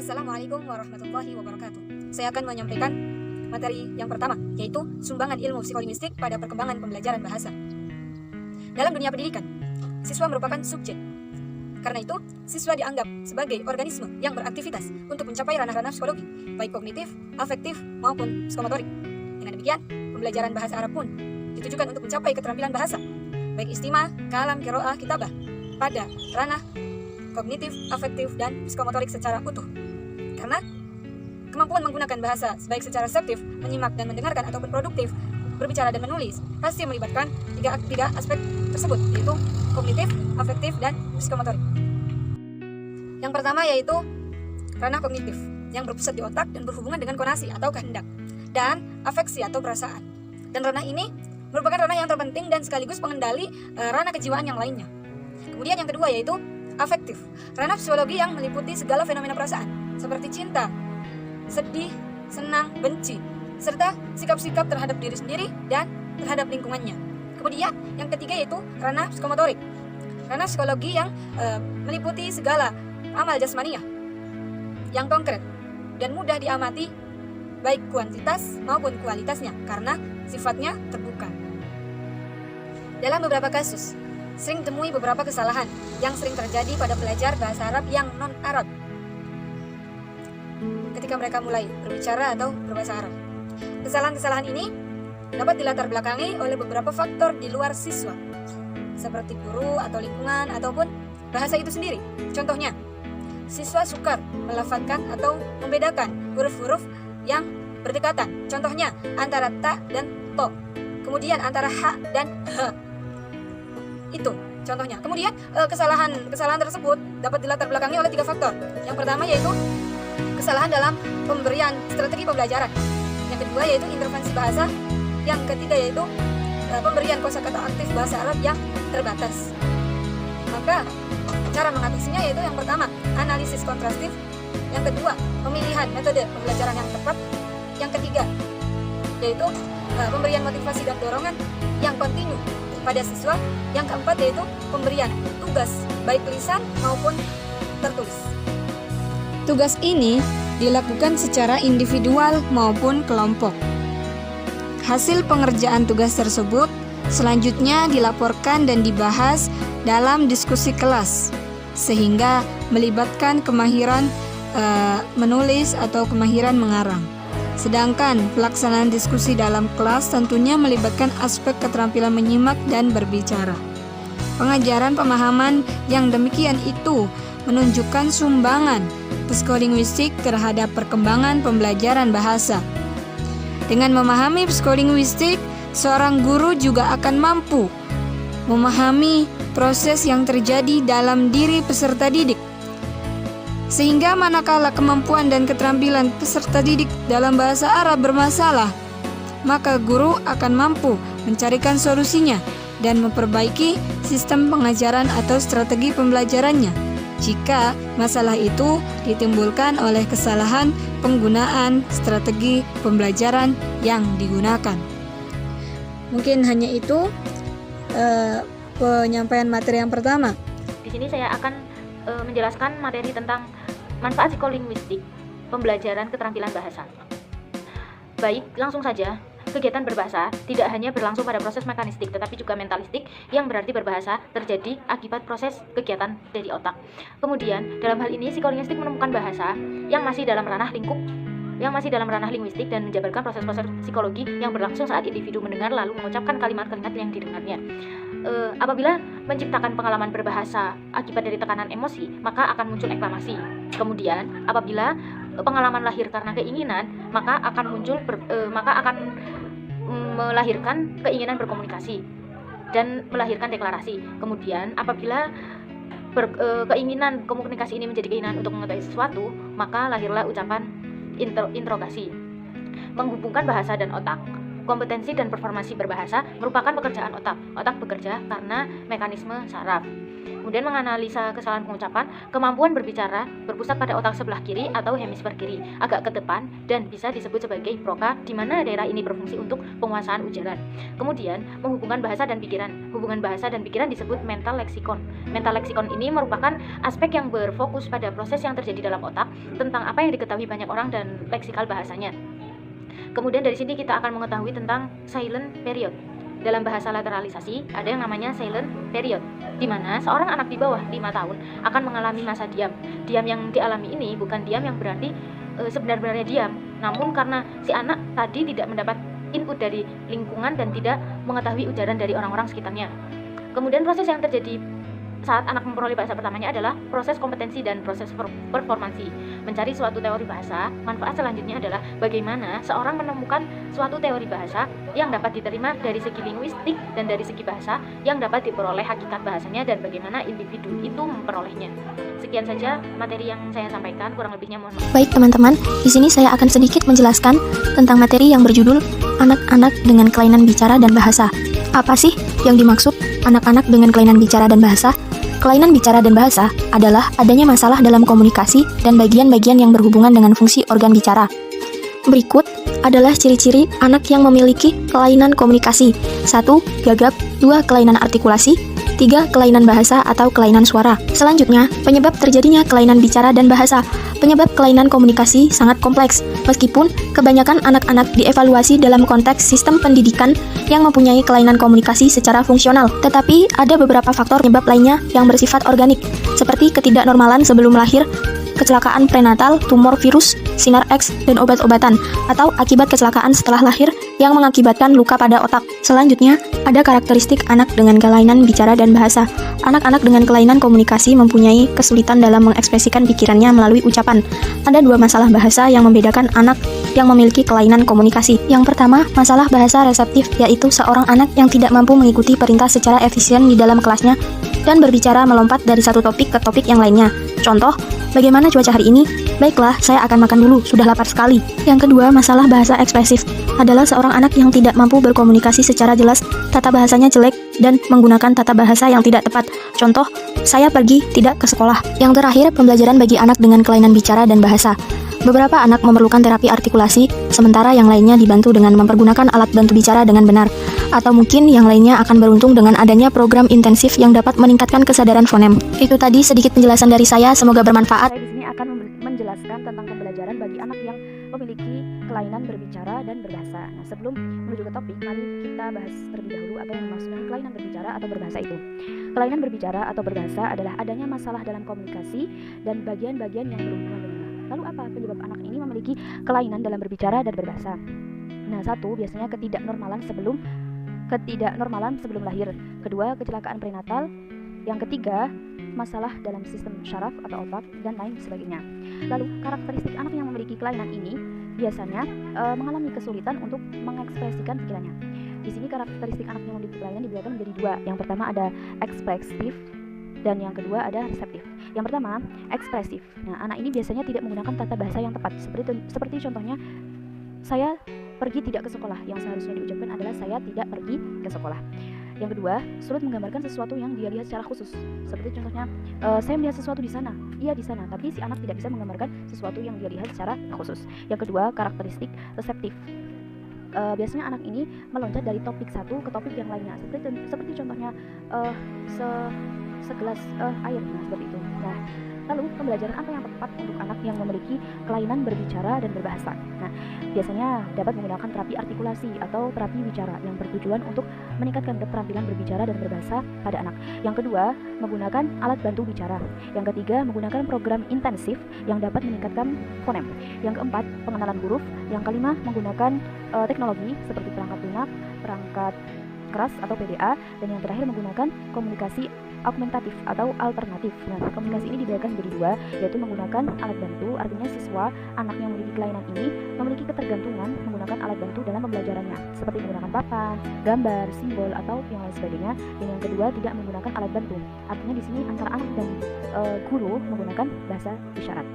Assalamualaikum warahmatullahi wabarakatuh. Saya akan menyampaikan materi yang pertama, yaitu sumbangan ilmu psikolinguistik pada perkembangan pembelajaran bahasa. Dalam dunia pendidikan, siswa merupakan subjek. Karena itu, siswa dianggap sebagai organisme yang beraktivitas untuk mencapai ranah-ranah psikologi, baik kognitif, afektif, maupun psikomotorik. Dengan demikian, pembelajaran bahasa Arab pun ditujukan untuk mencapai keterampilan bahasa, baik istima, kalam, qiraah, kitabah, pada ranah kognitif, afektif, dan psikomotorik secara utuh. Karena kemampuan menggunakan bahasa baik secara reseptif, menyimak dan mendengarkan, ataupun produktif, berbicara dan menulis, pasti melibatkan tiga aspek tersebut, yaitu kognitif, afektif, dan psikomotorik. Yang pertama yaitu ranah kognitif, yang berpusat di otak dan berhubungan dengan konasi atau kehendak, dan afeksi atau perasaan. Dan ranah ini merupakan ranah yang terpenting dan sekaligus pengendali ranah kejiwaan yang lainnya. Kemudian yang kedua yaitu afektif, ranah psikologi yang meliputi segala fenomena perasaan seperti cinta, sedih, senang, benci, serta sikap-sikap terhadap diri sendiri dan terhadap lingkungannya. Kemudian yang ketiga yaitu ranah psikomotorik, ranah psikologi yang meliputi segala amal jasmaniah yang konkret dan mudah diamati baik kuantitas maupun kualitasnya karena sifatnya terbuka. Dalam beberapa kasus, sering temui beberapa kesalahan yang sering terjadi pada pelajar bahasa Arab yang non-Arab ketika mereka mulai berbicara atau berbahasa Arab. Kesalahan-kesalahan ini dapat dilatar belakangi oleh beberapa faktor di luar siswa, seperti guru atau lingkungan ataupun bahasa itu sendiri. Contohnya, siswa sukar melafadzkan atau membedakan huruf-huruf yang berdekatan. Contohnya antara ta dan to, kemudian antara ha dan he. Itu contohnya. Kemudian kesalahan tersebut dapat dilatar belakangi oleh tiga faktor. Yang pertama yaitu kesalahan dalam pemberian strategi pembelajaran. Yang kedua yaitu intervensi bahasa. Yang ketiga yaitu pemberian kosakata aktif bahasa Arab yang terbatas. Maka cara mengatasinya yaitu yang pertama, analisis kontrastif. Yang kedua, pemilihan metode pembelajaran yang tepat. Yang ketiga yaitu pemberian motivasi dan dorongan yang kontinu pada siswa. Yang keempat yaitu pemberian tugas baik tulisan maupun tertulis. Tugas ini dilakukan secara individual maupun kelompok. Hasil pengerjaan tugas tersebut selanjutnya dilaporkan dan dibahas dalam diskusi kelas, sehingga melibatkan kemahiran menulis atau kemahiran mengarang. Sedangkan pelaksanaan diskusi dalam kelas tentunya melibatkan aspek keterampilan menyimak dan berbicara. Pengajaran pemahaman yang demikian itu menunjukkan sumbangan psikolinguistik terhadap perkembangan pembelajaran bahasa. Dengan memahami psikolinguistik, seorang guru juga akan mampu memahami proses yang terjadi dalam diri peserta didik. Sehingga manakala kemampuan dan keterampilan peserta didik dalam bahasa Arab bermasalah, maka guru akan mampu mencarikan solusinya dan memperbaiki sistem pengajaran atau strategi pembelajarannya jika masalah itu ditimbulkan oleh kesalahan penggunaan strategi pembelajaran yang digunakan. Mungkin hanya itu penyampaian materi yang pertama. Di sini saya akan menjelaskan materi tentang manfaat psikolinguistik pembelajaran keterampilan bahasa. Baik, langsung saja. Kegiatan berbahasa tidak hanya berlangsung pada proses mekanistik, tetapi juga mentalistik, yang berarti berbahasa terjadi akibat proses kegiatan dari otak. Kemudian, dalam hal ini psikolinguistik menemukan bahasa yang masih dalam ranah linguistik dan menjabarkan proses-proses psikologi yang berlangsung saat individu mendengar lalu mengucapkan kalimat-kalimat yang didengarnya. Apabila menciptakan pengalaman berbahasa akibat dari tekanan emosi, maka akan muncul eklamasi. Kemudian, apabila pengalaman lahir karena keinginan, maka akan melahirkan keinginan berkomunikasi dan melahirkan deklarasi. Kemudian, apabila keinginan komunikasi ini menjadi keinginan untuk mengetahui sesuatu, maka lahirlah ucapan interogasi, menghubungkan bahasa dan otak. kompetensi dan performansi berbahasa merupakan pekerjaan otak. Otak bekerja karena mekanisme saraf. Kemudian menganalisa kesalahan pengucapan, kemampuan berbicara berpusat pada otak sebelah kiri atau hemisfer kiri, agak ke depan dan bisa disebut sebagai broca, di mana daerah ini berfungsi untuk penguasaan ujaran. Kemudian menghubungkan bahasa dan pikiran. Hubungan bahasa dan pikiran disebut mental leksikon. Mental leksikon ini merupakan aspek yang berfokus pada proses yang terjadi dalam otak tentang apa yang diketahui banyak orang dan leksikal bahasanya. Kemudian dari sini kita akan mengetahui tentang silent period. Dalam bahasa lateralisasi ada yang namanya silent period, di mana seorang anak di bawah 5 tahun akan mengalami masa diam. Diam yang dialami ini bukan diam yang berarti sebenarnya diam, namun karena si anak tadi tidak mendapat input dari lingkungan dan tidak mengetahui ujaran dari orang-orang sekitarnya. Kemudian proses yang terjadi saat anak memperoleh bahasa pertamanya adalah proses kompetensi dan proses performansi. Mencari suatu teori bahasa, manfaat selanjutnya adalah bagaimana seorang menemukan suatu teori bahasa yang dapat diterima dari segi linguistik dan dari segi bahasa yang dapat diperoleh hakikat bahasanya dan bagaimana individu itu memperolehnya. Sekian saja materi yang saya sampaikan, kurang lebihnya mohon maaf. Baik teman-teman, di sini saya akan sedikit menjelaskan tentang materi yang berjudul anak-anak dengan kelainan bicara dan bahasa. Apa sih yang dimaksud anak-anak dengan kelainan bicara dan bahasa? Kelainan bicara dan bahasa adalah adanya masalah dalam komunikasi dan bagian-bagian yang berhubungan dengan fungsi organ bicara. Berikut adalah ciri-ciri anak yang memiliki kelainan komunikasi. 1. Gagap. 2. Kelainan artikulasi. 3. Kelainan bahasa atau kelainan suara. Selanjutnya, penyebab terjadinya kelainan bicara dan bahasa. Penyebab kelainan komunikasi sangat kompleks, meskipun kebanyakan anak-anak dievaluasi dalam konteks sistem pendidikan yang mempunyai kelainan komunikasi secara fungsional. Tetapi ada beberapa faktor penyebab lainnya yang bersifat organik, seperti ketidaknormalan sebelum lahir, kecelakaan prenatal, tumor virus, sinar X, dan obat-obatan, atau akibat kecelakaan setelah lahir yang mengakibatkan luka pada otak. Selanjutnya, ada karakteristik anak dengan kelainan bicara dan bahasa. Anak-anak dengan kelainan komunikasi mempunyai kesulitan dalam mengekspresikan pikirannya melalui ucapan. Ada 2 masalah bahasa yang membedakan anak yang memiliki kelainan komunikasi. Yang pertama, masalah bahasa reseptif, yaitu seorang anak yang tidak mampu mengikuti perintah secara efisien di dalam kelasnya dan berbicara melompat dari satu topik ke topik yang lainnya. Contoh, bagaimana cuaca hari ini? Baiklah, saya akan makan dulu, sudah lapar sekali. Yang kedua, masalah bahasa ekspresif adalah seorang anak yang tidak mampu berkomunikasi secara jelas, tata bahasanya jelek, dan menggunakan tata bahasa yang tidak tepat. Contoh, saya pergi tidak ke sekolah. Yang terakhir, pembelajaran bagi anak dengan kelainan bicara dan bahasa. Beberapa anak memerlukan terapi artikulasi, sementara yang lainnya dibantu dengan mempergunakan alat bantu bicara dengan benar. Atau mungkin yang lainnya akan beruntung dengan adanya program intensif yang dapat meningkatkan kesadaran fonem. Itu tadi sedikit penjelasan dari saya, semoga bermanfaat. Saya di sini akan menjelaskan tentang pembelajaran bagi anak yang memiliki kelainan berbicara dan berbahasa. Nah, sebelum menuju ke topik, mari kita bahas terlebih dahulu apa yang dimaksud dengan kelainan berbicara atau berbahasa itu. Kelainan berbicara atau berbahasa adalah adanya masalah dalam komunikasi dan bagian-bagian yang berhubungan dengan. Lalu apa penyebab anak ini memiliki kelainan dalam berbicara dan berbahasa? Nah, 1. Biasanya ketidaknormalan sebelum lahir. Kedua, kecelakaan prenatal. Yang ketiga, masalah dalam sistem syaraf atau otak dan lain sebagainya. Lalu, karakteristik anak yang memiliki kelainan ini biasanya mengalami kesulitan untuk mengekspresikan pikirannya. Di sini karakteristik anak yang memiliki kelainan dibedakan menjadi 2. Yang pertama ada ekspresif dan yang kedua ada reseptif. Yang pertama, ekspresif. Nah, anak ini biasanya tidak menggunakan tata bahasa yang tepat. Seperti contohnya, saya pergi tidak ke sekolah. Yang seharusnya diucapkan adalah saya tidak pergi ke sekolah. Yang kedua, sulit menggambarkan sesuatu yang dia lihat secara khusus. Seperti contohnya, saya melihat sesuatu di sana. Iya, di sana. Tapi si anak tidak bisa menggambarkan sesuatu yang dia lihat secara khusus. Yang kedua, karakteristik reseptif. Biasanya anak ini meloncat dari topik satu ke topik yang lainnya. Seperti contohnya, segelas air. Nah, seperti itu. Nah, lalu pembelajaran apa yang tepat untuk anak yang memiliki kelainan berbicara dan berbahasa? Nah, biasanya dapat menggunakan terapi artikulasi atau terapi bicara yang bertujuan untuk meningkatkan keterampilan berbicara dan berbahasa pada anak. Yang kedua, menggunakan alat bantu bicara. Yang ketiga, menggunakan program intensif yang dapat meningkatkan fonem. Yang keempat, pengenalan huruf. Yang kelima, menggunakan teknologi seperti perangkat lunak, perangkat keras atau PDA, dan yang terakhir menggunakan komunikasi augmentatif atau alternatif. Nah, komunikasi ini dibedakan menjadi 2, yaitu menggunakan alat bantu. Artinya siswa anak yang memiliki kelainan ini memiliki ketergantungan menggunakan alat bantu dalam pembelajarannya, seperti menggunakan papan, gambar, simbol atau yang lain sebagainya. Dan yang kedua, tidak menggunakan alat bantu. Artinya di sini antara anak dan guru menggunakan bahasa isyarat.